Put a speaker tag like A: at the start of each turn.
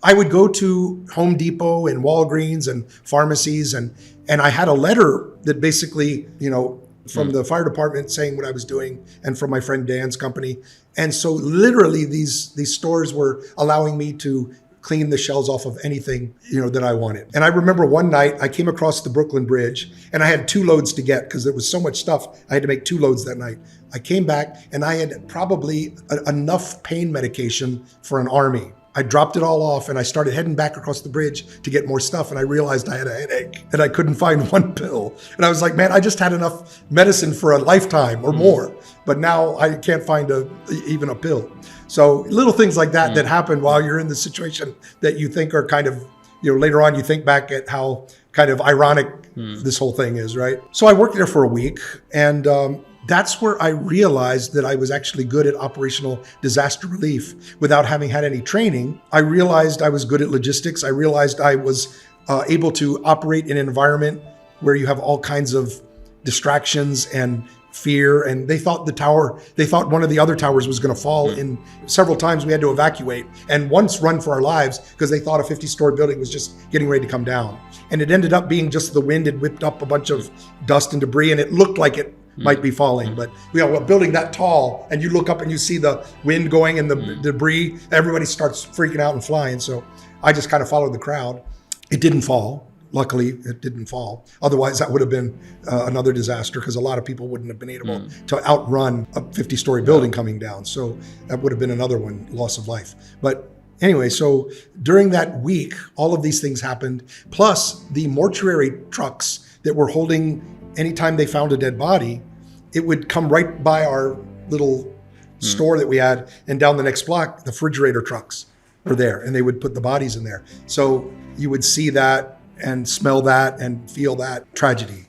A: I would go to Home Depot and Walgreens and pharmacies, and I had a letter that basically, from the fire department saying what I was doing, and from my friend Dan's company. And so literally these stores were allowing me to clean the shells off of anything, that I wanted. And I remember one night I came across the Brooklyn Bridge, and I had 2 loads to get because there was so much stuff. I had to make 2 loads that night. I came back and I had probably enough pain medication for an army. I dropped it all off and I started heading back across the bridge to get more stuff. And I realized I had a headache and I couldn't find one pill. And I was like, man, I just had enough medicine for a lifetime or more, but now I can't find even a pill. So little things like that that happen while you're in the situation that you think are kind of, later on you think back at how kind of ironic this whole thing is, right? So I worked there for a week, and that's where I realized that I was actually good at operational disaster relief without having had any training. I realized I was good at logistics. I realized I was able to operate in an environment where you have all kinds of distractions and fear. And they thought one of the other towers was going to fall. In several times we had to evacuate and once run for our lives because they thought a 50-story building was just getting ready to come down. And it ended up being just the wind had whipped up a bunch of dust and debris, and it looked like it might be falling, but a building that tall and you look up and you see the wind going and the debris, everybody starts freaking out and flying. So I just kind of followed the crowd. It didn't fall. Luckily, it didn't fall. Otherwise, that would have been another disaster because a lot of people wouldn't have been able to outrun a 50-story building coming down. So that would have been another one, loss of life. But anyway, so during that week, all of these things happened, plus the mortuary trucks that were holding, anytime they found a dead body, it would come right by our little store that we had, and down the next block, the refrigerator trucks were there, and they would put the bodies in there. So you would see that and smell that and feel that tragedy.